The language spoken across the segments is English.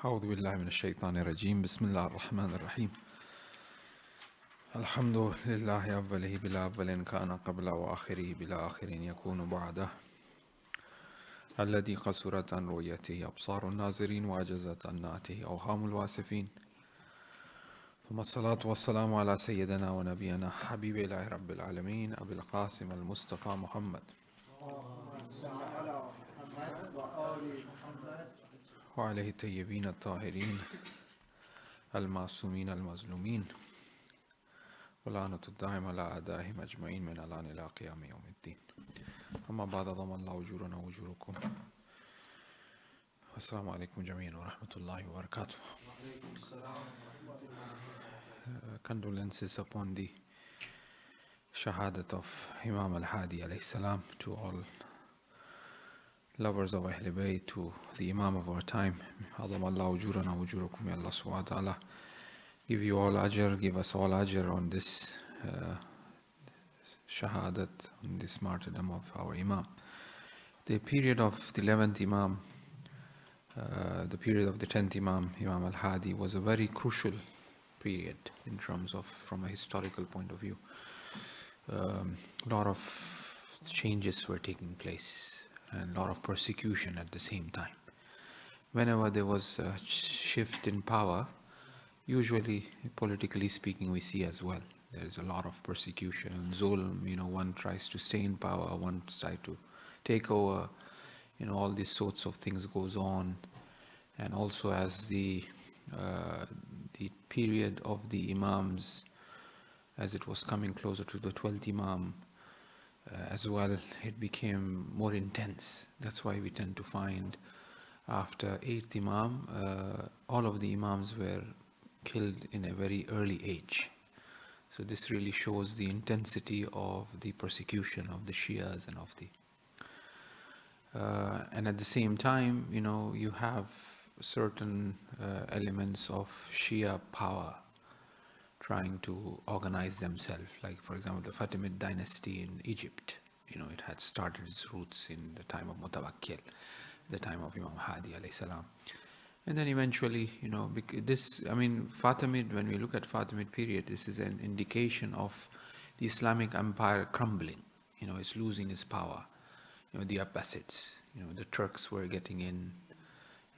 أعوذ بالله من الشيطان الرجيم بسم الله الرحمن الرحيم الحمد لله أوله بلا أول كان قبل وآخره بلا آخر يكون بعده الذي قصرت عن رؤيته أبصار الناظرين وعجزت عن نعته أوهام الواسفين ثم الصلاة والسلام على سيدنا ونبينا حبيب الله رب العالمين أبي القاسم المصطفى محمد وعليه الطيبين الطاهرين المعصومين المظلومين ولعنة الدائم على أعدائهم أجمعين من الآن إلى قيام يوم الدين أما بعد ضمن الله أجورنا وأجوركم السلام عليكم جميعا ورحمة الله وبركاته. Condolences upon the shahadat of Imam al-Hadi alayhi salam, to all lovers of Ahl Bayt, to the Imam of our time. Adham Allah ujurana ujurukum, may Allah subhanahu wa ta'ala give you all ajr, give us all ajr on this shahadat, on this martyrdom of our Imam. The period of the 11th Imam, the period of the 10th Imam, Imam al-Hadi, was a very crucial period in terms of, from a historical point of view. A lot of changes were taking place and a lot of persecution at the same time. Whenever there was a shift in power, usually, politically speaking, we see as well, there is a lot of persecution, zulm, one tries to stay in power, one tries to take over, all these sorts of things goes on. And also as the period of the Imams, as it was coming closer to the 12th Imam, as well, it became more intense. That's why we tend to find after 8th Imam, all of the Imams were killed in a very early age. So this really shows the intensity of the persecution of the Shias and of the... and at the same time, you have certain elements of Shia power trying to organize themselves. Like, for example, the Fatimid dynasty in Egypt. It had started its roots in the time of Mutawakkil, the time of Imam Hadi alayhi salam. And then eventually, Fatimid, when we look at Fatimid period, this is an indication of the Islamic empire crumbling. It's losing its power. The Abbasids, the Turks were getting in,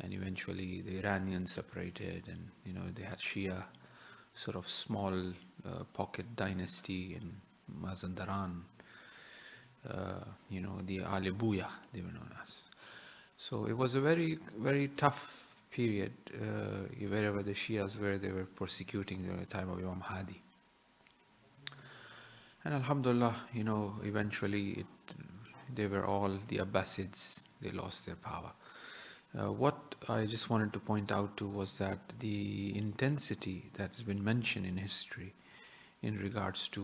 and eventually the Iranians separated, and they had Shia, sort of small pocket dynasty in Mazandaran, the Ali Buya, they were known as. So it was a very, very tough period. Wherever the Shias were, they were persecuting during the time of Imam Hadi. And Alhamdulillah, eventually they were all the Abbasids, they lost their power. What I just wanted to point out to was that the intensity that has been mentioned in history in regards to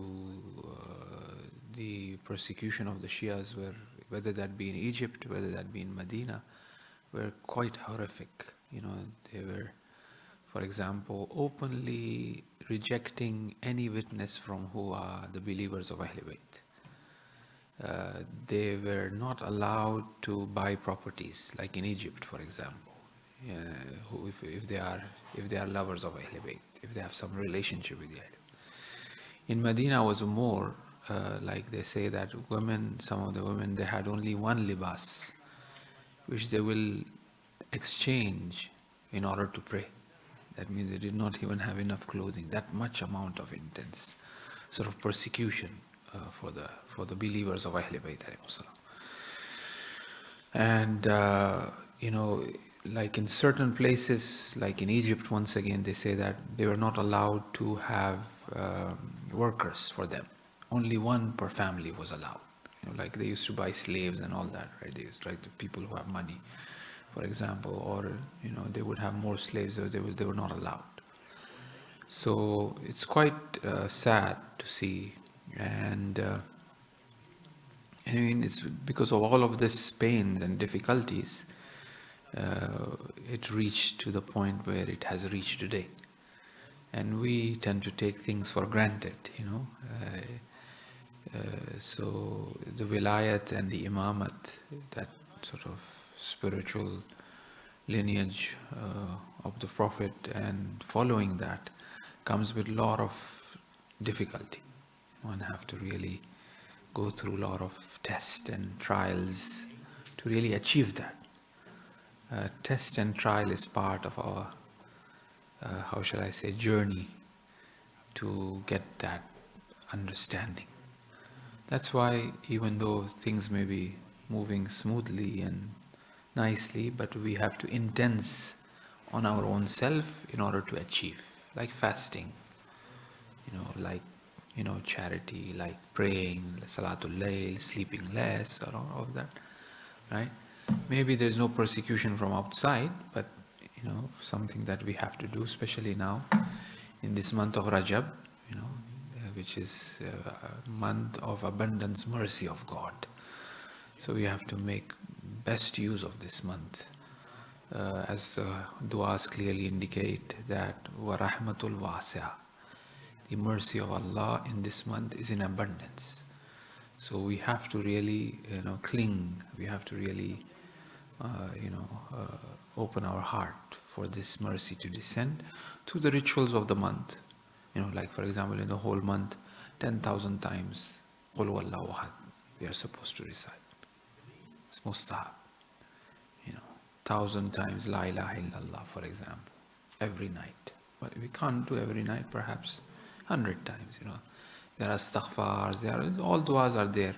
the persecution of the Shias, whether that be in Egypt, whether that be in Medina, were quite horrific. They were, for example, openly rejecting any witness from who are the believers of Ahl Bayt. They were not allowed to buy properties, like in Egypt, for example. If they are lovers of Ahl Bayt, if they have some relationship with the Ahl Bayt. In Medina was more like they say that some of the women, they had only one libas, which they will exchange in order to pray. That means they did not even have enough clothing. That much amount of intense sort of persecution for the believers of Ahl Bayt. And like in certain places, like in Egypt, once again, they say that they were not allowed to have workers for them. Only one per family was allowed. Like they used to buy slaves and all that, right? They used, right, the people who have money, for example, or they would have more slaves, or they were not allowed. So it's quite sad to see, and it's because of all of this pains and difficulties, it reached to the point where it has reached today, and we tend to take things for granted, so the wilayat and the imamat, that sort of spiritual lineage of the Prophet and following that comes with a lot of difficulty. One have to really go through a lot of tests and trials to really achieve that. Test and trial is part of our, how shall I say, journey to get that understanding. That's why even though things may be moving smoothly and nicely, but we have to intense on our own self in order to achieve, like fasting, like charity, like praying, salatul layl, sleeping less, or all of that, right? Maybe there's no persecution from outside, but something that we have to do, especially now in this month of Rajab, which is a month of abundance mercy of God. So we have to make best use of this month. As du'as clearly indicate that wa rahmatul wasi'a, the mercy of Allah in this month is in abundance. So we have to really cling, we have to really open our heart for this mercy to descend through the rituals of the month. Like for example, in the whole month, 10,000 times Qul Huwallahu Ahad we are supposed to recite. It's mustahab. 1,000 times La ilaha illallah, for example, every night. But we can't do every night, perhaps 100 times. There are astaghfars, all du'as are there.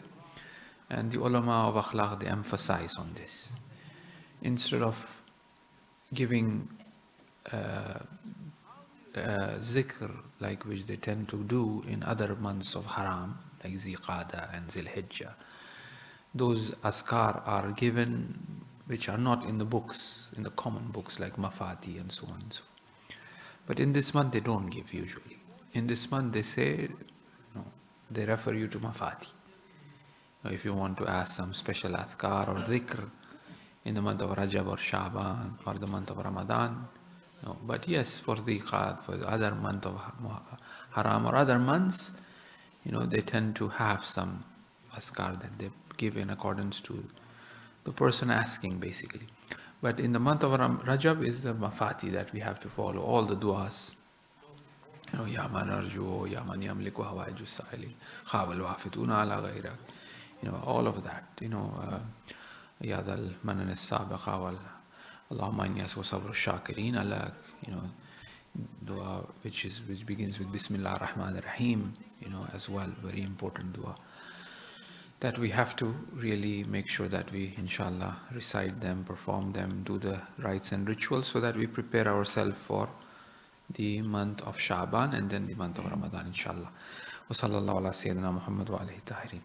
And the ulama of akhlaq, they emphasize on this. Instead of giving zikr, like which they tend to do in other months of haram, like Ziqada and Zilhijjah, those askar are given which are not in the books, in the common books like Mafati and so on and so. But in this month they don't give usually. In this month they say, no, they refer you to Mafati. Now, if you want to ask some special adhkar or dhikr in the month of Rajab or Sha'ban or the month of Ramadan, no. But yes, for Dhiqat, for the other month of Haram or other months, they tend to have some adhkar that they give in accordance to the person asking, basically. But in the month of Rajab is the Mafati that we have to follow, all the du'as. Ya man arju, ya man yamliku hawaiju sa'ili, khawal wafituna ala ghayrak. All of that. Ya dal manan as-sabiqa wal Allahumma inni as'aluka sabr ash-shakirin alak. Dua which begins with Bismillah ar-Rahman ar-Rahim. As well, very important dua. That we have to really make sure that we, inshallah, recite them, perform them, do the rites and rituals so that we prepare ourselves for the month of Sha'ban and then the month of Ramadan, inshallah. Wa sallallahu ala Sayyidina Muhammad wa alihi tahirin.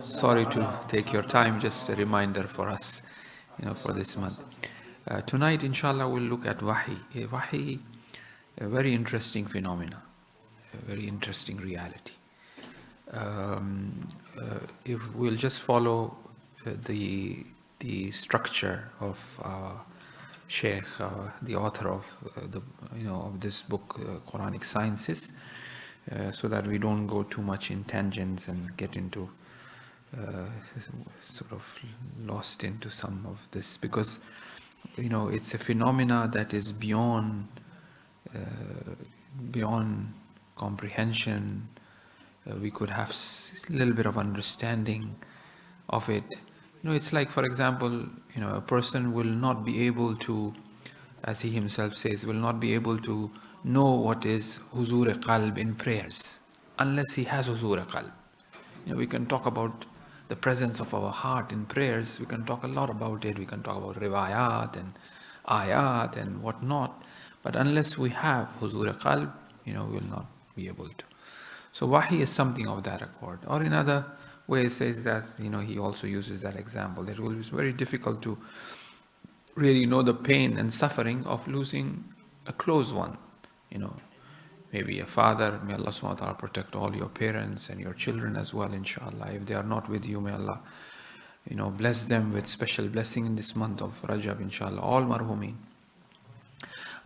Sorry to take your time, just a reminder for us, for this month. Tonight, inshallah, we'll look at Wahi. Wahi, a very interesting phenomena, a very interesting reality. If we'll just follow the structure of our Sheikh, the author of of this book, Quranic Sciences, so that we don't go too much in tangents and get into sort of lost into some of this, because it's a phenomena that is beyond comprehension. We could have a little bit of understanding of it. It's like, for example, a person will not be able to, as he himself says, will not be able to know what is huzur-e-qalb in prayers unless he has huzur-e-qalb. We can talk about the presence of our heart in prayers. We can talk a lot about it. We can talk about riwayat and ayat and whatnot. But unless we have huzur-e-qalb, we will not be able to. So Wahi is something of that accord. Or in other ways says that, he also uses that example, that it will be very difficult to really know the pain and suffering of losing a close one. Maybe a father, may Allah subhanahu wa ta'ala protect all your parents and your children as well, inshallah. If they are not with you, may Allah, bless them with special blessing in this month of Rajab, inshallah. All marhumin.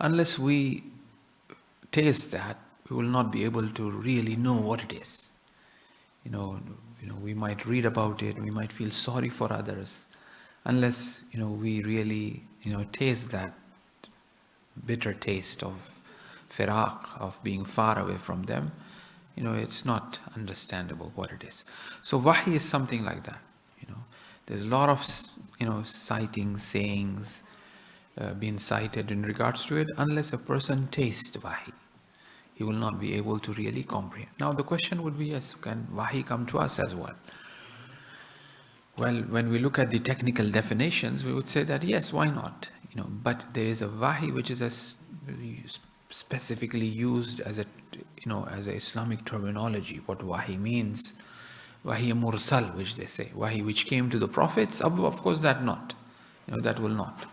Unless we taste that, we will not be able to really know what it is. We might read about it, we might feel sorry for others, unless we really taste that bitter taste of firaq, of being far away from them, it's not understandable what it is. So wahi is something like that. There's a lot of sightings, sayings being cited in regards to it. Unless a person tastes wahi, he will not be able to really comprehend. Now the question would be, yes, can wahi come to us as well? Well, when we look at the technical definitions, we would say that yes, why not? But there is a wahi which is specifically used as a Islamic terminology. What wahi means, wahi mursal, which they say, wahi which came to the prophets. Of course, that not, that will not.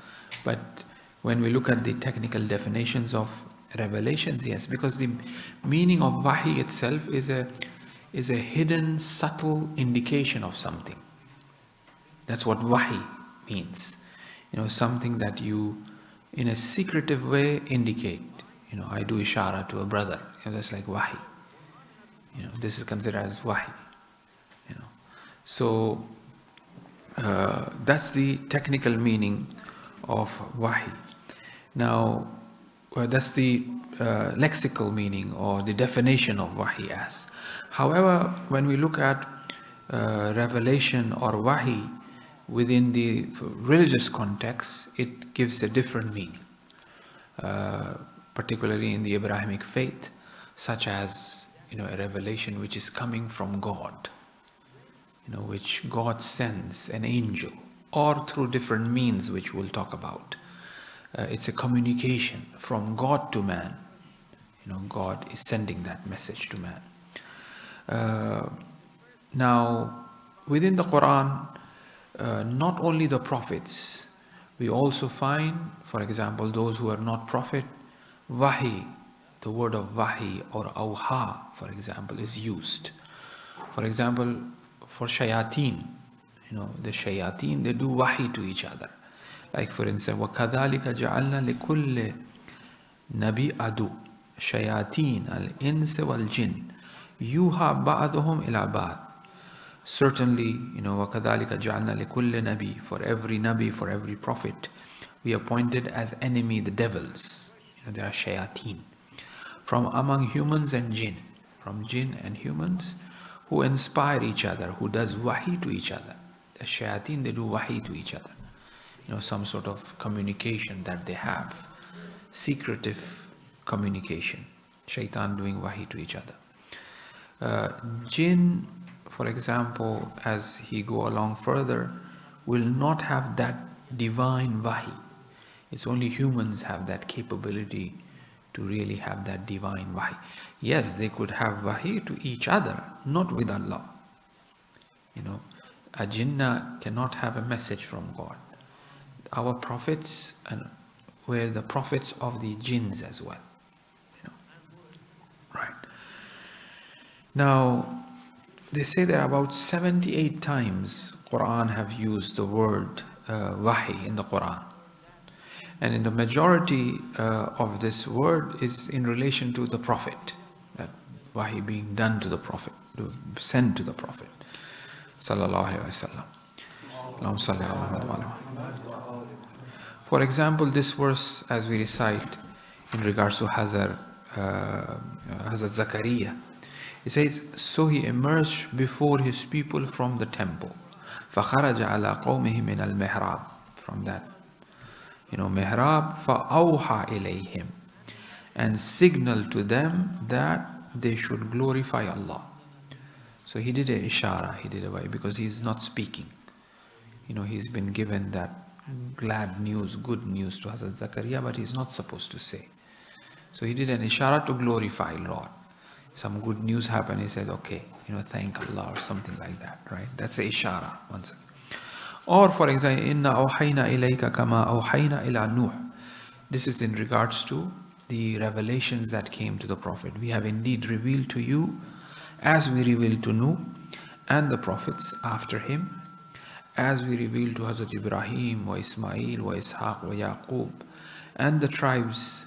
But when we look at the technical definitions of revelations, yes, because the meaning of wahi itself is a hidden, subtle indication of something. That's what wahi means. Something that you, in a secretive way, indicate. I do ishara to a brother. That's like wahi. This is considered as wahi. So that's the technical meaning of wahi. Now, that's the lexical meaning or the definition of wahi as. However, when we look at revelation or wahi within the religious context, it gives a different meaning, particularly in the Abrahamic faith, such as a revelation which is coming from God, which God sends an angel, or through different means which we'll talk about. It's a communication from God to man. God is sending that message to man. Now, within the Quran, not only the prophets, we also find, for example, those who are not prophet, wahi, the word of wahi or awha, for example, is used. For example, for shayateen, the shayateen, they do wahi to each other. Like for instance, وَكَذَلِكَ جَعَلْنَا لِكُلِّ نَبِي عَدُوٍّ شَيَاطِينَ الْإِنسِ وَالْجِنِّ يُوحَى بَعْضُهُمْ إِلَى بَعْضٍ. Certainly, وَكَذَلِكَ جَعَلْنَا لِكُلِّ نَبِي, for every nabi, for every prophet, we appointed as enemy the devils. There are shayateen from among humans and jinn, from jinn and humans, who inspire each other, who does wahi to each other. The shayateen, they do wahi to each other. Some sort of communication that they have, secretive communication. Shaitan doing wahi to each other. Jinn, for example, as he go along further, will not have that divine wahi. It's only humans have that capability to really have that divine wahi. Yes, they could have wahi to each other, not with Allah. A jinnah cannot have a message from God. Our prophets were the prophets of the jinns as well. Right. Now, they say there are about 78 times Quran have used the word wahi in the Quran. And in the majority of this word is in relation to the Prophet. That wahi being done to the Prophet, sent to the Prophet. Sallallahu Alaihi Wasallam. Allahumma salli ala Muhammad wa ala Muhammad. For example, this verse, as we recite in regards to Hazrat Zakaria, it says, so he emerged before his people from the temple. فَخَرَجَ عَلَىٰ قَوْمِهِ مِنَ الْمِحْرَابِ. From that, mihrab, فَأَوْحَى إِلَيْهِمْ, and signaled to them that they should glorify Allah. So he did a ishara, he did a way, because he's not speaking. He's been given that glad news, good news to Hazrat Zakaria, but he's not supposed to say. So he did an ishara to glorify Lord. Some good news happened, he said, okay, thank Allah or something like that, right? That's a ishara, once again. Or for example, inna awhayna ilayka kama awhayna ila Nuh. This is in regards to the revelations that came to the Prophet. We have indeed revealed to you as we revealed to Nuh and the prophets after him, as we revealed to Hazrat Ibrahim, wa Ismail, wa Ishaq, wa Yaqub, and the tribes,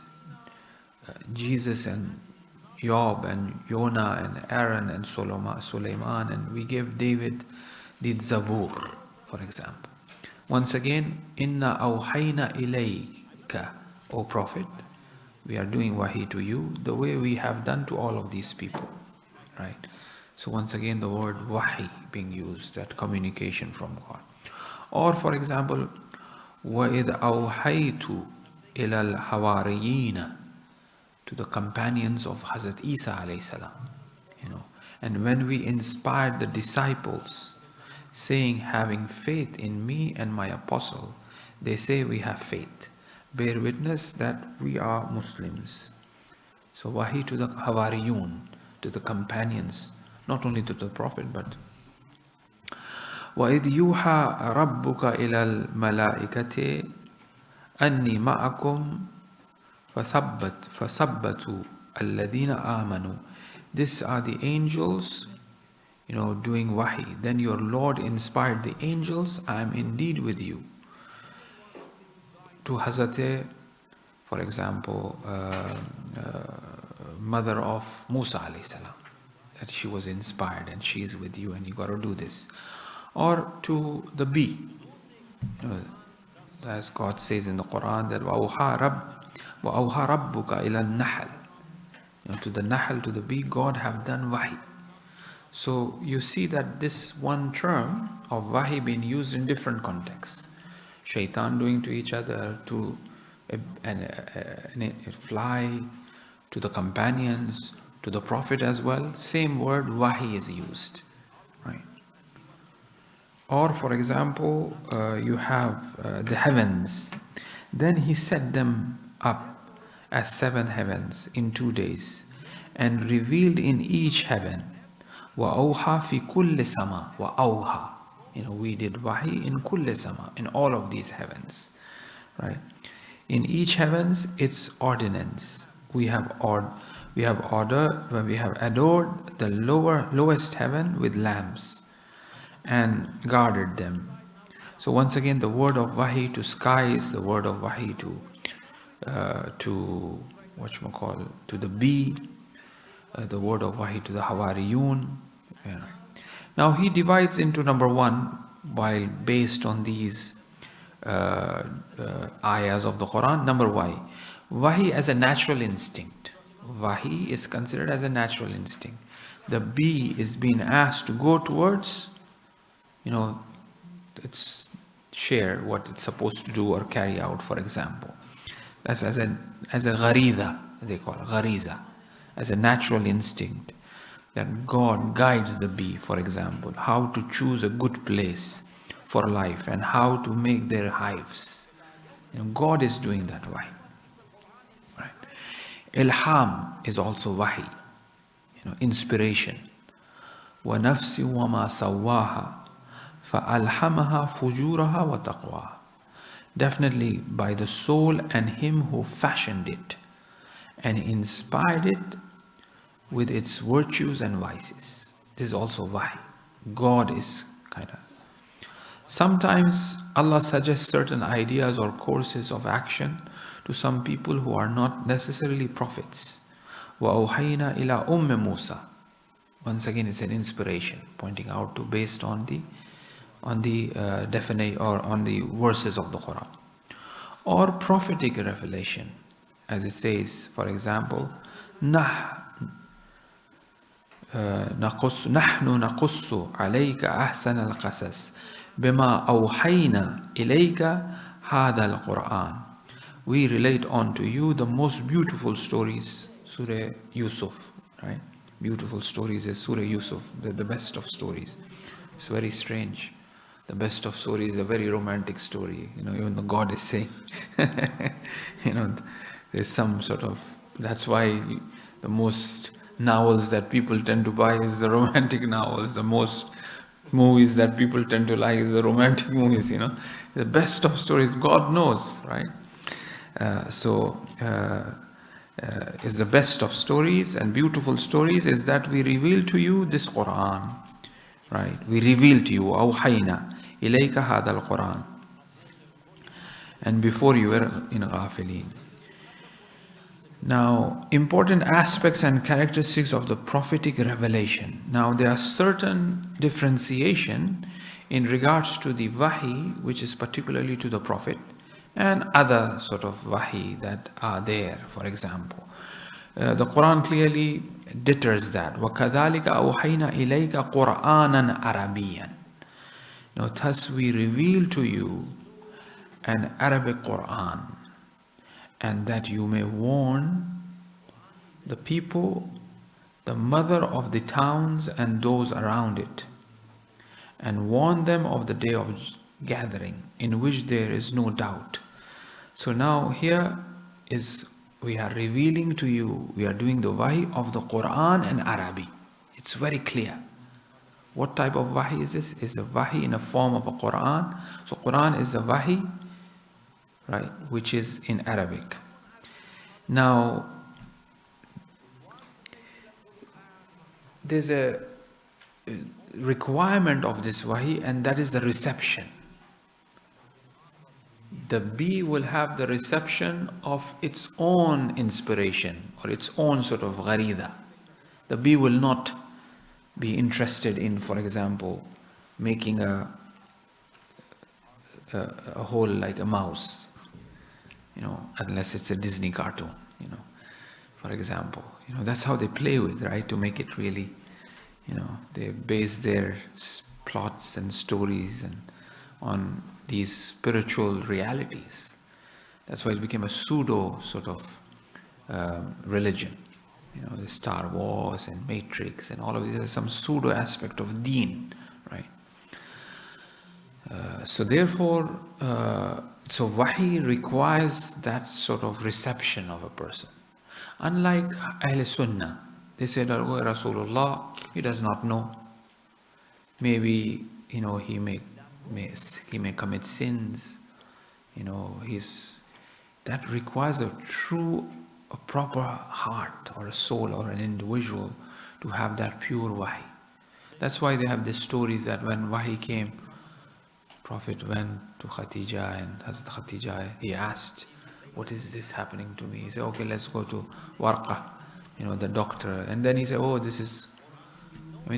Jesus and Job and Yonah and Aaron and Sulaiman, and we gave David the Zabur, for example. Once again, inna awhayna ilayka, O Prophet, we are doing wahi to you the way we have done to all of these people, right? So once again the word wahi being used, that communication from God. Or for example, وَإِذْ أَوْحَيْتُ إِلَى الْحَوَارِيِّينَ, to the companions of Hazrat Isa alayhi salam, and when we inspired the disciples, saying, having faith in me and my apostle, they say we have faith. Bear witness that we are Muslims. So wahi to the Hawariyun, to the companions, not only to the Prophet, but وَإِذْ يُوحَى رَبُّكَ إِلَى الْمَلَائِكَةِ أَنِّي مَعَكُمْ فَثَبَّتُوا الَّذِينَ آمَنُوا. These are the angels, doing wahi. Then your Lord inspired the angels, I am indeed with you. To Hazrat, for example, mother of Musa alayhi salam, that she was inspired and she is with you and you got to do this. Or to the bee, as God says in the Quran that وَأَوْحَى رَبُّكَ إِلَى النَّحْلِ, to the nahl, to the bee, God have done wahi. So you see that this one term of wahi being used in different contexts. Shaitan doing to each other, to a fly, to the companions, to the Prophet as well. Same word wahi is used, right? Or for example, you have the heavens. Then he set them up as 7 heavens in 2 days, and revealed in each heaven. وَأَوْحَى فِي كُلِّ سَمَا وَأَوْحَى. We did wahi in kulli sama, in all of these heavens, right? In each heavens, its ordinance. We have adored the lowest heaven with lamps and guarded them. So once again, the word of wahi to skies, the word of wahi to the bee, the word of wahi to the Hawariyun. Now he divides into number 1, while based on these ayahs of the Quran. Number wahi as a natural instinct. Wahi is considered as a natural instinct. The bee is being asked to go towards, it's share what it's supposed to do or carry out, for example. That's as a gharida, they call it, ghariza, as a natural instinct. That God guides the bee, for example, how to choose a good place for life and how to make their hives. God is doing that wahi. Right? Ilham is also wahi, inspiration. وَنَفْسِ وَمَا سَوَّاهَا فَأَلْحَمَهَا فُجُورَهَا وَتَقْوَاهَا. Definitely by the soul and him who fashioned it and inspired it with its virtues and vices. This is also wahi. God is sometimes Allah suggests certain ideas or courses of action to some people who are not necessarily prophets. وَأَوْحَيْنَا إِلَىٰ أُمِّ مُوسَى. Once again, it's an inspiration pointing out to based on the definition or on the verses of the Quran. Or prophetic revelation, as it says, for example, نحن نقص عليك أحسن القصص بما أوحينا إليك هذا القرآن. We relate unto you the most beautiful stories. Surah Yusuf, right? Beautiful stories is Surah Yusuf, the best of stories. It's very strange. The best of stories is a very romantic story. Even the God is saying, there's some sort of, that's why the most novels that people tend to buy is the romantic novels. The most movies that people tend to like is the romantic movies, The best of stories, God knows, right? Is the best of stories and beautiful stories is that we reveal to you this Quran, right? We reveal to you, أوحينا إليك هذا القرآن. And before you were in غافلين. Now, important aspects and characteristics of the prophetic revelation. Now, there are certain differentiation in regards to the wahi, which is particularly to the Prophet, and other sort of wahi that are there. For example, the Quran clearly deters that. وَكَذَلِكَ أَوْحَيْنَا إِلَيْكَ قُرْآنًا عَرَبِيًّا. Thus we reveal to you an Arabic Quran, and that you may warn the people, the mother of the towns and those around it, and warn them of the day of gathering, in which there is no doubt. So now here is, we are revealing to you, we are doing the wahi of the Quran in Arabic. It's very clear. What type of wahi is this? It's a wahi in a form of a Quran. So Quran is a wahi, right, which is in Arabic. Now, there's a requirement of this wahi, and that is the reception. The bee will have the reception of its own inspiration or its own sort of gharida. The bee will not be interested in, for example, making a hole like a mouse, unless it's a Disney cartoon, for example. That's how they play with, right? To make it really, they base their plots and stories and on these spiritual realities. That's why it became a pseudo sort of religion. The Star Wars and Matrix and all of these are some pseudo aspect of deen, right? So therefore, so wahi requires that sort of reception of a person. Unlike Ahl Sunnah, they said, "Oh, Rasulullah, he does not know. Maybe he may commit sins. That requires a proper heart or a soul or an individual to have that pure wahi. That's why they have these stories that when wahi came, Prophet went to Khatija, and Hazrat Khatija, he asked, "What is this happening to me?" He said, "Okay, let's go to Warqa, the doctor." And then he said, "Oh, it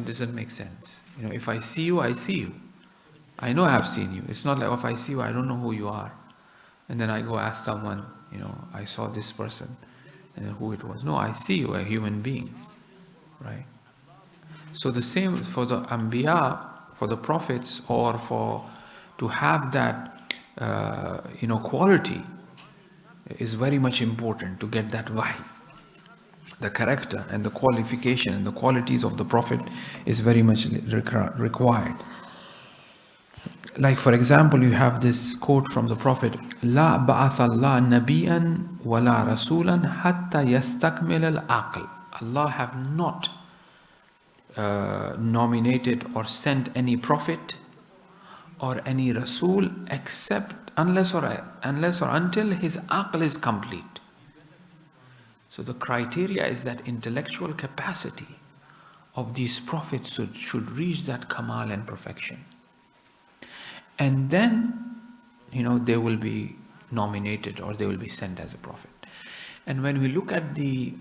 doesn't make sense. If I see you, I see you. I know I have seen you. It's not like if I see you, I don't know who you are. And then I go ask someone, I saw this person, and then who it was. No, I see you, a human being, right?" So the same for the Anbiya, for the prophets, or to have that, quality is very much important to get that wahi. The character and the qualification and the qualities of the Prophet is very much required. Like, for example, you have this quote from the Prophet, "La ba'athallah nabiyan wa la rasulan hatta yastakmil al-aql." Allah have not nominated or sent any prophet or any rasul except unless or until his aql is complete. So the criteria is that intellectual capacity of these prophets should reach that kamal and perfection. And then, they will be nominated or they will be sent as a prophet. And when we look at the,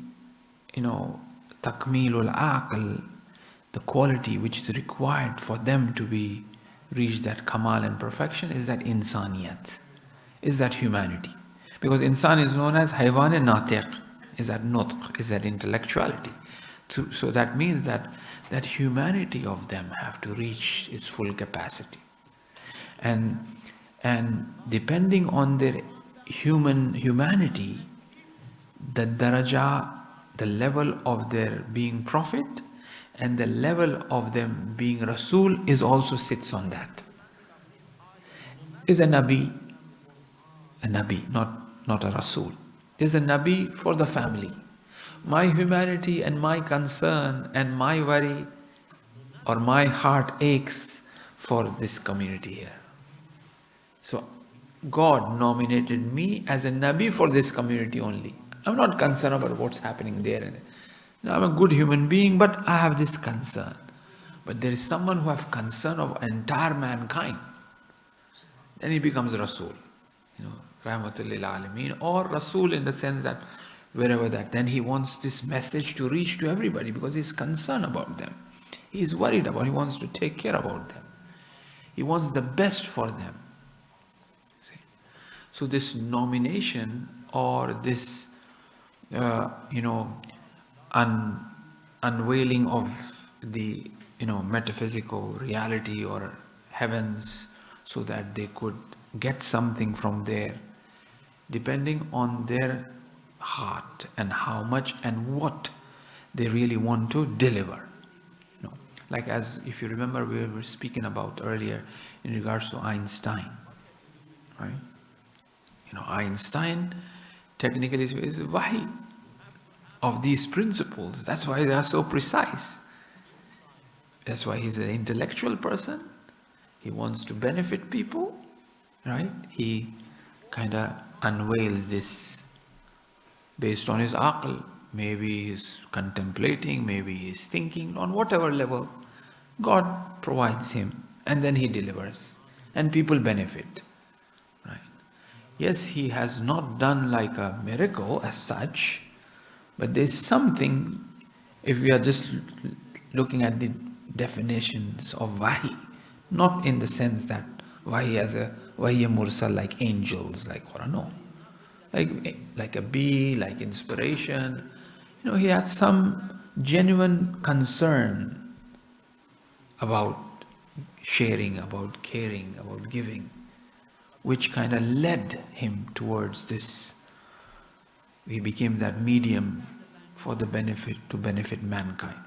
takmilul aql, the quality which is required for them to reach that kamal and perfection is that insaniyat, is that humanity. Because insan is known as haywan natiq, is that nutq, is that intellectuality. So that means that humanity of them have to reach its full capacity. And depending on their humanity, the daraja, the level of their being prophet and the level of them being rasul is also sits on that. Is a nabi, not a rasul. Is a nabi for the family. My humanity and my concern and my worry or my heart aches for this community here. So God nominated me as a nabi for this community only. I'm not concerned about what's happening there. I'm a good human being, but I have this concern. But there is someone who has concern of entire mankind. Then he becomes Rasul. Rahmatul lil Alameen, or Rasul in the sense that wherever that, then he wants this message to reach to everybody because he's concerned about them. He's worried about, he wants to take care about them. He wants the best for them. See? So this nomination or this, unveiling of the, metaphysical reality or heavens, so that they could get something from there, depending on their heart and how much and what they really want to deliver. Like, as if you remember, we were speaking about earlier in regards to Einstein, right? Einstein technically is wahi of these principles. That's why they are so precise. That's why he's an intellectual person. He wants to benefit people, right? He kind of unveils this based on his aql. Maybe he's contemplating, maybe he's thinking, on whatever level. God provides him, and then he delivers, and people benefit, right? Yes, he has not done like a miracle as such, but there's something, if we are just looking at the definitions of wahi, not in the sense that wahi as a wahi mursal, like angels, like Quran, no. Like a bee, like inspiration. He had some genuine concern about sharing, about caring, about giving, which kind of led him towards this. He became that medium for the benefit, to benefit mankind.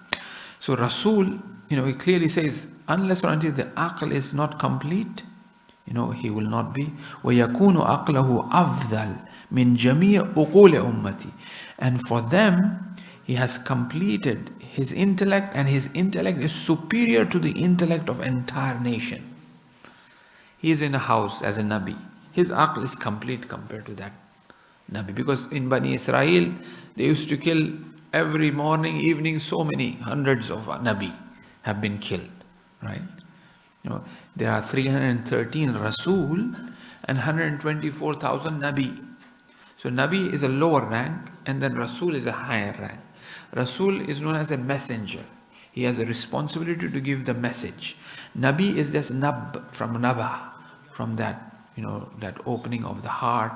So Rasul, he clearly says, unless or until the aql is not complete, he will not be. وَيَكُونُ أَقْلَهُ أَفْضَلْ مِنْ جَمِيعِ أُقُولِ أُمَّتِي. And for them, he has completed his intellect, and his intellect is superior to the intellect of entire nation. He is in a house as a Nabi. His aql is complete compared to that Nabi. Because in Bani Israel, they used to kill every morning, evening, so many hundreds of Nabi have been killed, right? There are 313 Rasul and 124,000 Nabi. So Nabi is a lower rank, and then Rasul is a higher rank. Rasul is known as a messenger. He has a responsibility to give the message. Nabi is just nab, from naba, from that, that opening of the heart,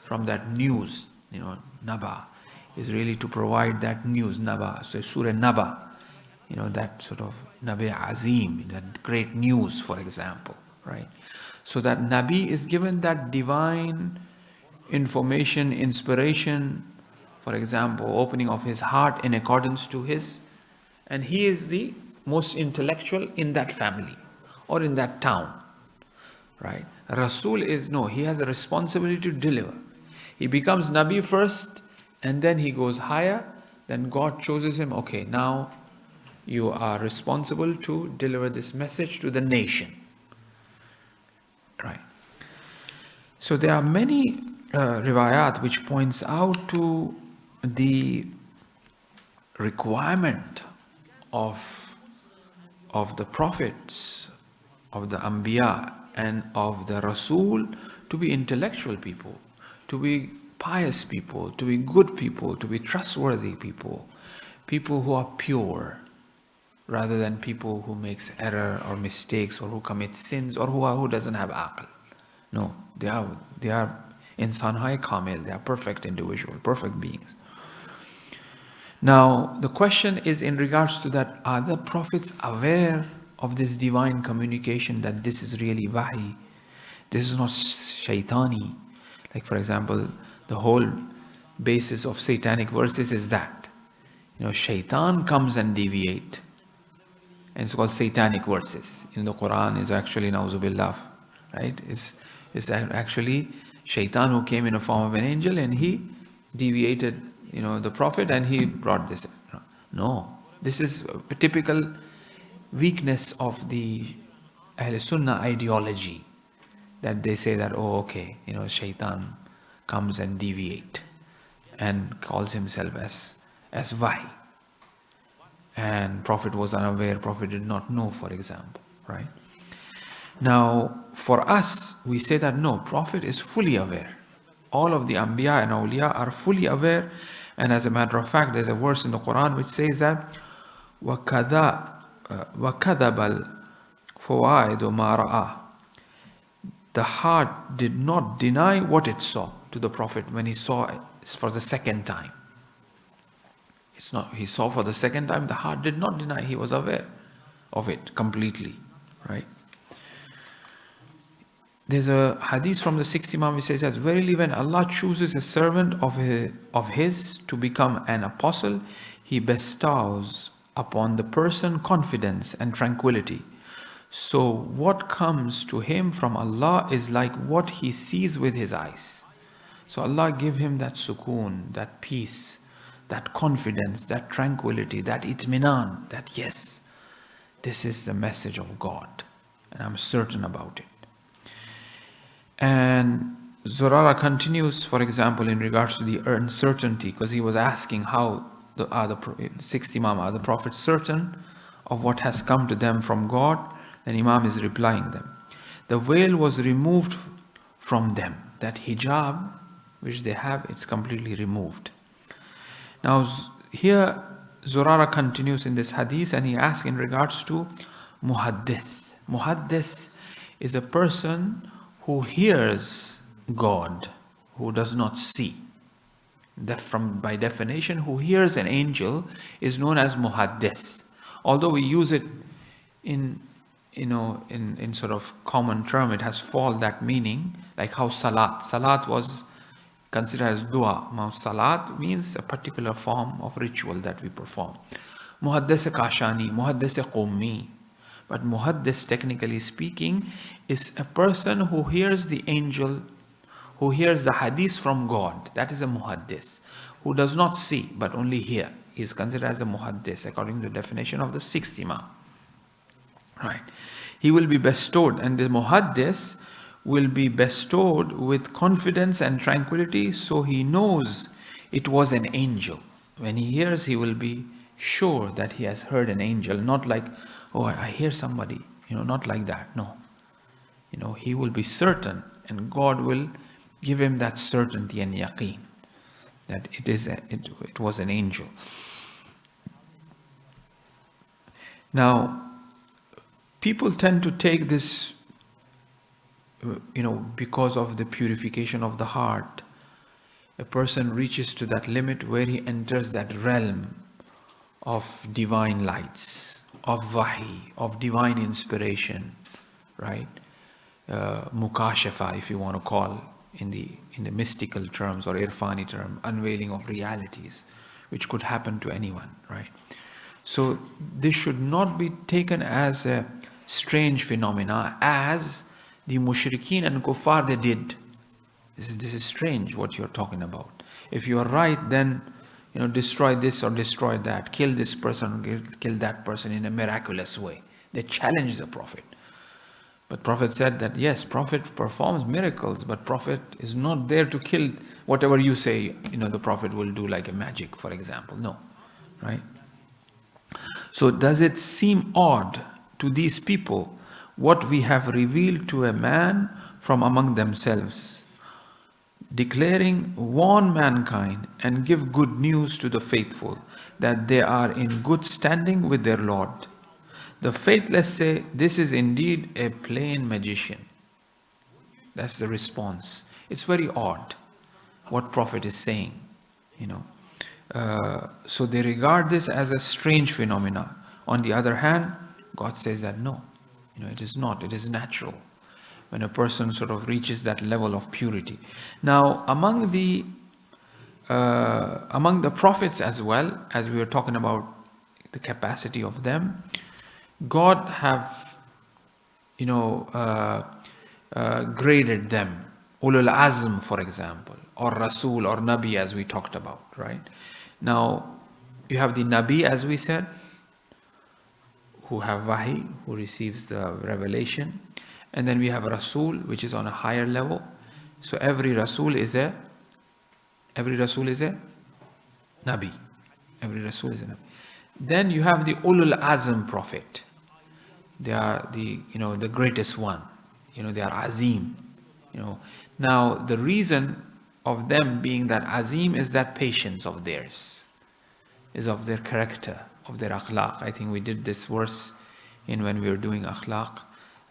from that news. Naba is really to provide that news, naba. So Surah Naba, that sort of Nabi Azim, that great news, for example, right? So that Nabi is given that divine information, inspiration, for example, opening of his heart in accordance to his, and he is the most intellectual in that family or in that town, right? Rasul is, no, he has a responsibility to deliver. He becomes Nabi first, and then he goes higher, then God chooses him, okay, now you are responsible to deliver this message to the nation, right? So there are many riwayat which points out to the requirement of the prophets, of the Anbiya and of the Rasul to be intellectual people, to be pious people, to be good people, to be trustworthy people, people who are pure, rather than people who makes error or mistakes or who commit sins or who doesn't have aql. No, they are insan hai kamil, they are perfect individuals, perfect beings. Now the question is in regards to that, are the prophets aware of this divine communication, that this is really wahi, this is not shaitani? Like, for example, the whole basis of satanic verses is that, shaitan comes and deviate, and it's called satanic verses. In the Quran is actually nauzubillah, right? It's actually shaitan who came in a form of an angel, and he deviated, the prophet, and he brought this. No, this is a typical weakness of the Ahl Sunnah ideology, that they say that, oh, okay, shaitan comes and deviate and calls himself as wahi, and prophet was unaware, prophet did not know, for example, right? Now for us, we say that no, prophet is fully aware. All of the Anbiya and Awliya are fully aware, and as a matter of fact, there's a verse in the Quran which says that وَكَذَبَ الْفَوَائِدُ مَا رَأَى. the heart did not deny what it saw to the Prophet when he saw it for the second time. He saw for the second time, the heart did not deny, he was aware of it completely, right? There's a hadith from the 6th Imam which says, verily when Allah chooses a servant of his to become an apostle, he bestows upon the person confidence and tranquility. So what comes to him from Allah is like what he sees with his eyes. So Allah give him that sukoon, that peace, that confidence, that tranquility, that itminan, that yes, this is the message of God and I'm certain about it. And Zurara continues, for example, in regards to the uncertainty, because he was asking how the 6th Imam, are the prophets certain of what has come to them from God? Then Imam is replying them. The veil was removed from them. That hijab which they have, it's completely removed. Now here Zurara continues in this hadith and he asks in regards to muhaddith. Muhaddith is a person who hears God, who does not see. By definition, who hears an angel is known as muhaddith. Although we use it in sort of common term, it has fallen that meaning, like how salat. Salat was considered as dua. Now salat means a particular form of ritual that we perform. Muhaddith kashani, muhaddith qummi. But muhaddith, technically speaking, is a person who hears the angel, who hears the hadith from God. That is a muhaddith. Who does not see, but only hear. He is considered as a muhaddith according to the definition of the 6th Imam. Right. He will be bestowed, and the muhaddith will be bestowed with confidence and tranquility, so he knows it was an angel. When he hears, he will be sure that he has heard an angel, not like, oh, I hear somebody, not like that. No. He will be certain, and God will give him that certainty and yaqeen that it was an angel. Now, people tend to take this, because of the purification of the heart, a person reaches to that limit where he enters that realm of divine lights, of wahi, of divine inspiration, right? Mukashafa, if you want to call in the mystical terms or irfani term, unveiling of realities, which could happen to anyone, right? So this should not be taken as a strange phenomena, as the mushrikeen and kuffar they did. This is strange what you're talking about. If you are right, then destroy this or destroy that, kill this person, kill that person in a miraculous way. They challenged the Prophet. But Prophet said that yes, Prophet performs miracles, but Prophet is not there to kill whatever you say, the Prophet will do like a magic, for example. No, right? So does it seem odd to these people what we have revealed to a man from among themselves, declaring, warn mankind and give good news to the faithful that they are in good standing with their Lord? The faithless say, this is indeed a plain magician. That's the response. It's very odd what Prophet is saying, So they regard this as a strange phenomena. On the other hand, God says that no, it is not. It is natural when a person sort of reaches that level of purity. Now, among the prophets as well, as we were talking about the capacity of them, God have, graded them. Ulul Azm, for example, or Rasul or Nabi, as we talked about, right? Now, you have the Nabi, as we said, who have wahi, who receives the revelation. And then we have Rasul, which is on a higher level. So every Rasul is a Nabi. Every Rasul is a Nabi. Then you have the Ulul Azm prophet. They are the greatest one. They are Azim. Now the reason of them being that Azim is that patience of theirs, is of their character, of their akhlaq. I think we did this verse when we were doing akhlaq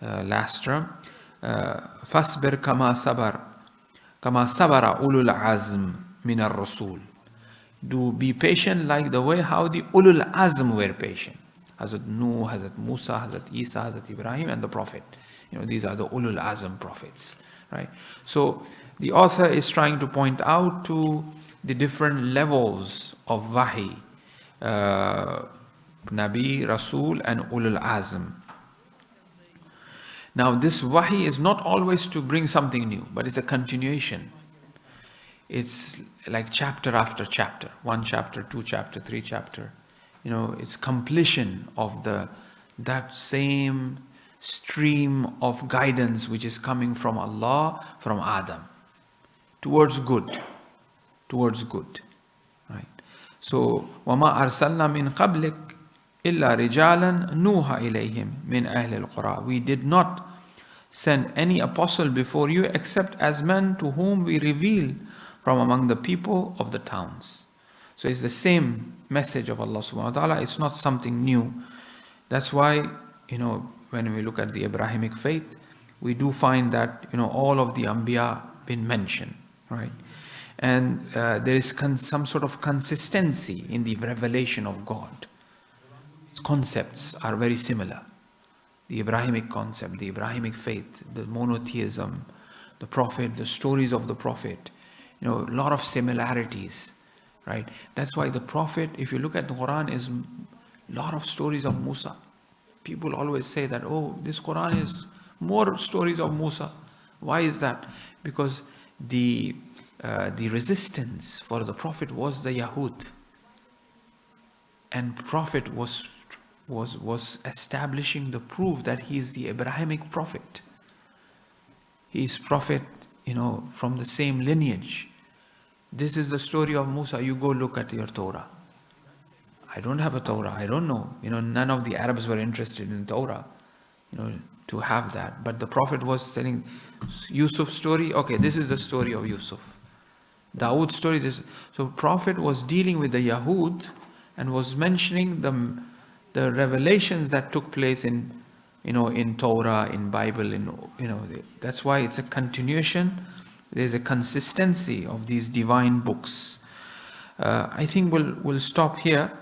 last term. فَاصْبِرْ كَمَا صَبَرَ أُولُو الْعَزْمِ مِنَ الرُّسُولِ. Do be patient like the way how the Ulul Azm were patient. Hazrat Nuh, Hazrat Musa, Hazrat Isa, Hazrat Ibrahim, and the Prophet. These are the Ulul Azm prophets, right? So the author is trying to point out to the different levels of Wahi, Nabi, Rasul, and Ulul Azm. Now this Wahi is not always to bring something new, but it's a continuation. It's like chapter after chapter, 1 chapter, 2 chapter, 3 chapter. It's completion of that same stream of guidance which is coming from Allah, from Adam, towards good, right? So, وَمَا أَرْسَلْنَا مِنْ قَبْلِكَ إِلَّا رِجَالًا نُوحَ إِلَيْهِمْ مِنْ أَهْلِ الْقُرَى. We did not send any apostle before you except as men to whom we reveal from among the people of the towns. So it's the same message of Allah subhanahu wa ta'ala. It's not something new. That's why, when we look at the Abrahamic faith, we do find that, all of the Anbiya been mentioned, right? And there is some sort of consistency in the revelation of God. Its concepts are very similar. The Abrahamic concept, the Abrahamic faith, the monotheism, the Prophet, the stories of the Prophet, a lot of similarities, right? That's why the Prophet, if you look at the Quran, is a lot of stories of Musa. People always say that, oh, this Quran is more stories of Musa. Why is that? Because the resistance for the Prophet was the Yahud. And Prophet was establishing the proof that he is the Abrahamic Prophet. He is Prophet, from the same lineage. This is the story of Musa. You go look at your Torah. I don't have a Torah. I don't know. None of the Arabs were interested in Torah, to have that. But the Prophet was telling Yusuf's story. Okay, this is the story of Yusuf. Dawood's story. So Prophet was dealing with the Yahud and was mentioning the revelations that took place in Torah, in Bible, that's why it's a continuation. There's a consistency of these divine books. I think we'll stop here,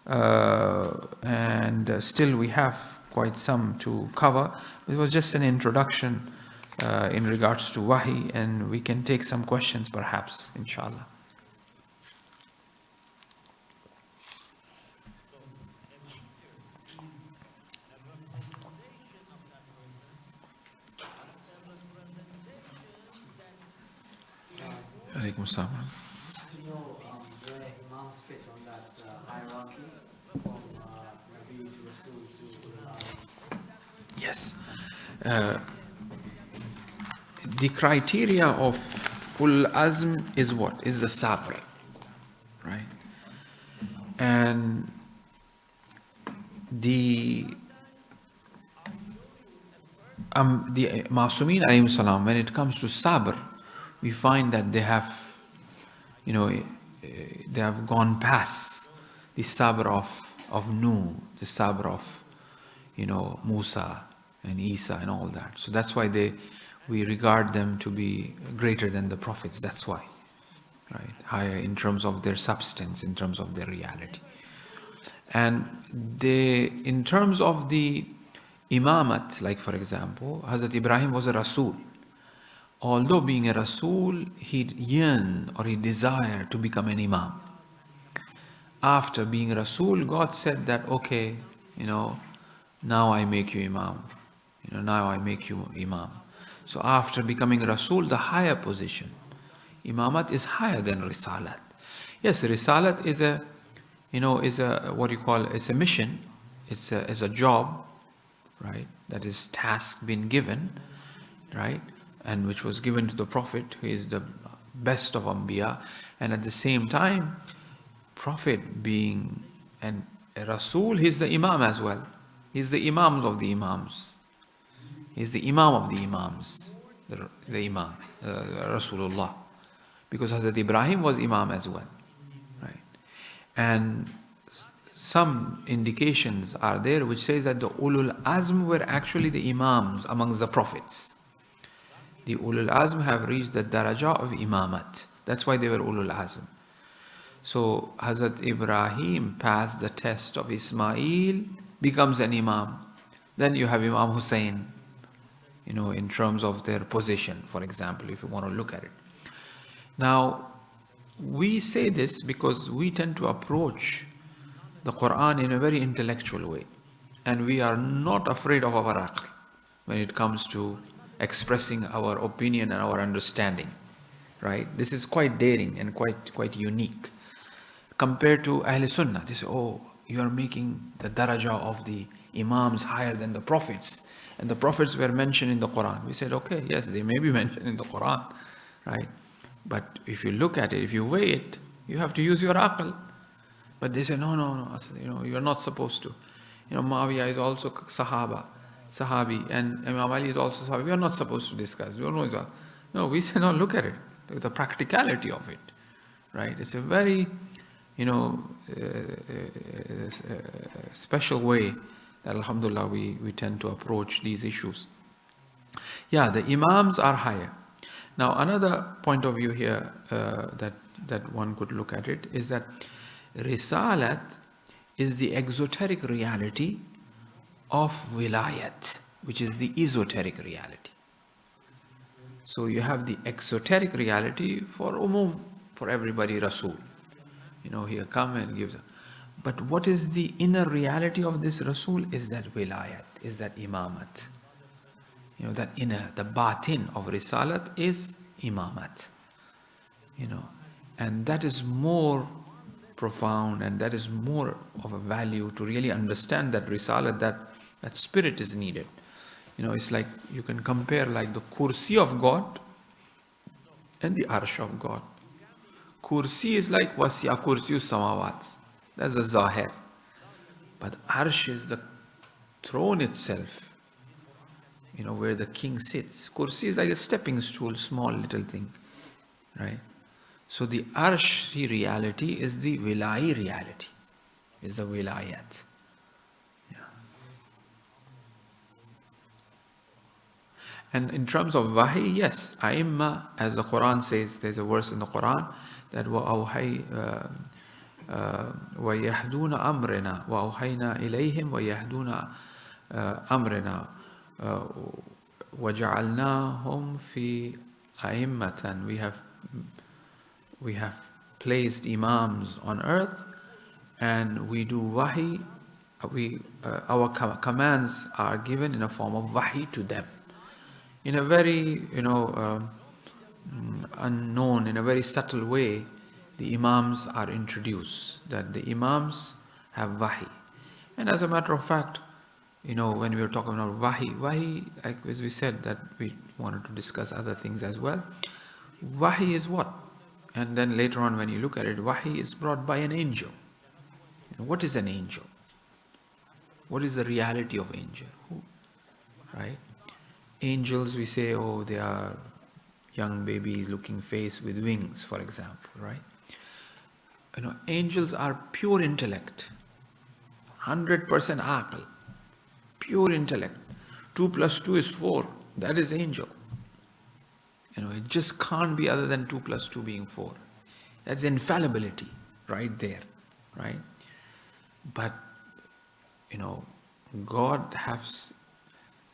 and still we have quite some to cover. It was just an introduction in regards to Wahi, and we can take some questions perhaps, inshallah. Alaikum salam. Do you know where Imams fit on that hierarchy from Nabi to Rasul to Ulul Azm? Yes. The criteria of Ulul Azm is what? Is the sabr, right? And the Masumin alayhim salam, when it comes to sabr, we find that they have gone past the sabr of Nuh, the sabr of Musa and Isa and all that. So that's why we regard them to be greater than the prophets. That's why, right? Higher in terms of their substance, in terms of their reality. And in terms of the imamat, like for example, Hazrat Ibrahim was a Rasul. Although being a Rasul, he yearned or he desired to become an Imam. After being a Rasul, God said that, okay, now I make you Imam. Now I make you Imam. So after becoming a Rasul, the higher position, Imamat is higher than Risalat. Yes, Risalat is a it's a mission, it's a job, right? That is task been given, right? And which was given to the Prophet, who is the best of Anbiya. And at the same time, Prophet being a Rasul, he's the Imam as well. He's the Imams of the Imams. He's the Imam of the Imams, the Imam, Rasulullah. Because Hazrat Ibrahim was Imam as well, right? And some indications are there which says that the Ulul Azm were actually the Imams amongst the prophets. The Ulul Azm have reached the daraja of imamat. That's why they were Ulul Azm. So Hazrat Ibrahim passed the test of Ismail, becomes an imam. Then you have Imam Hussein, in terms of their position, for example, if you want to look at it. Now, we say this because we tend to approach the Quran in a very intellectual way. And we are not afraid of our aql when it comes to expressing our opinion and our understanding. Right? This is quite daring and quite unique. Compared to Ahl Sunnah, they say, oh, you are making the daraja of the imams higher than the prophets. And the prophets were mentioned in the Quran. We said, okay, yes, they may be mentioned in the Quran, right? But if you look at it, if you weigh it, you have to use your aql. But they say, no, you're not supposed to. Muawiyah is also Sahabi, and Imam Ali is also Sahabi. We are not supposed to discuss. No, we say, no, look at it, the practicality of it, right? It's a very, special way that, alhamdulillah, we tend to approach these issues. Yeah, the imams are higher. Now, another point of view here that one could look at it is that Risalat is the exoteric reality of Wilayat, which is the esoteric reality. So you have the exoteric reality for umum, for everybody, Rasul. He come and gives. But what is the inner reality of this Rasul is that Wilayat, is that Imamat. That inner, the batin of Risalat is Imamat. And that is more profound, and that is more of a value to really understand that Risalat, that spirit is needed. It's like you can compare like the kursi of God and the arsh of God. Kursi is like wasiya kursiyu samawat. That's the zahir. But arsh is the throne itself, where the king sits. Kursi is like a stepping stool, small little thing, right? So the arsh reality is the wilai reality, is the wilayat. Yeah. And in terms of wahi, yes, Aimma, as the Quran says, there's a verse in the Quran that وَيَهْدُونَ أَمْرِنَا وَأَوْحَيْنَا إِلَيْهِمْ وَيَهْدُونَ أَمْرِنَا وَجَعَلْنَاهُمْ فِي أَئِمَّةً. We have placed imams on earth, and we do wahi. Our commands are given in a form of wahi to them, in a very unknown, in a very subtle way. The imams are introduced, that the imams have wahi. And as a matter of fact, when we were talking about wahi, as we said that we wanted to discuss other things as well. Wahi is what? And then later on when you look at it, wahi is brought by an angel. What is an angel? What is the reality of angel? Right? Angels, we say, oh, they are young babies looking face with wings, for example, right? Angels are pure intellect, 100% aql, pure intellect. 2 + 2 is 4. That is angel. It just can't be other than 2 + 2 being 4. That's infallibility right there, right? But, God has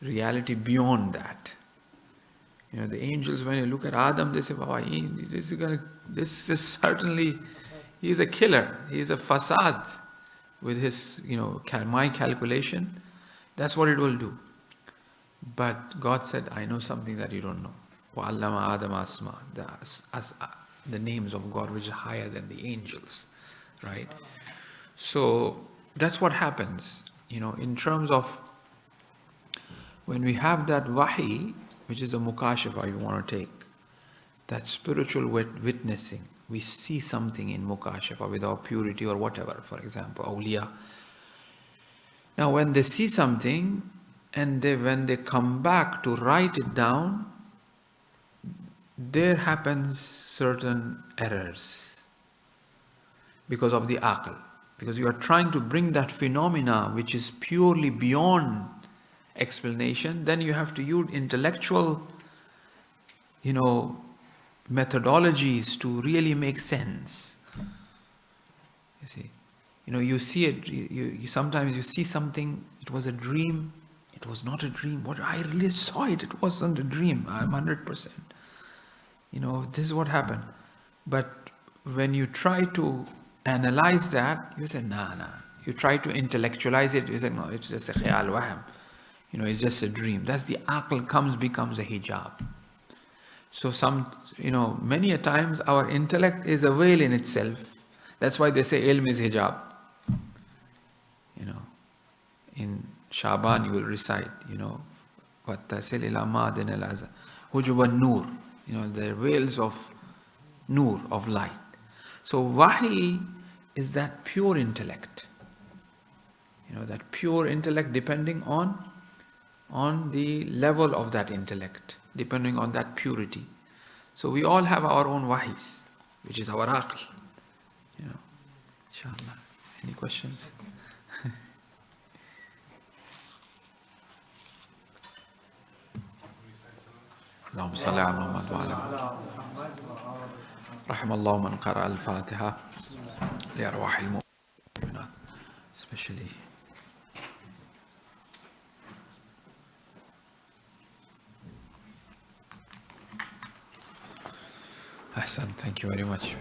reality beyond that. The angels, when you look at Adam, they say, Baba, this is certainly, he is a killer. He is a fasad with his, my calculation. That's what it will do. But God said, I know something that you don't know. وَعَلَّمَ آدَمَ أَسْمَاءَ, the names of God, which is higher than the angels, right? So that's what happens, in terms of when we have that wahi, which is a mukashafa you want to take, that spiritual witnessing. We see something in mukashafa with our purity or whatever, for example, awliya. Now when they see something, and when they come back to write it down, there happens certain errors because of the aql. Because you are trying to bring that phenomena which is purely beyond explanation, then you have to use intellectual methodologies to really make sense. You see, you see it. You sometimes you see something. It was a dream. It was not a dream. What I really saw it. It wasn't a dream. I'm 100%. This is what happened. But when you try to analyze that, you say, nah. You try to intellectualize it, you say, no, it's just a khayal wahm. It's just a dream. That's the aql becomes a hijab. So many a times our intellect is a veil in itself. That's why they say ilm is hijab. In Shaban you will recite, وَاتَّسِلْ إِلَى مَادٍ الْأَزَى هُجُبَ النُّور. The veils of nur, of light. So wahi is that pure intellect. That pure intellect depending on the level of that intellect, depending on that purity. So we all have our own wahis, which is our aql. Inshallah. Any questions? اللهم صل على محمد وعلى رحم الله من قرأ الفاتحة لأرواح المؤمنات, especially. Ahsan, thank you very much.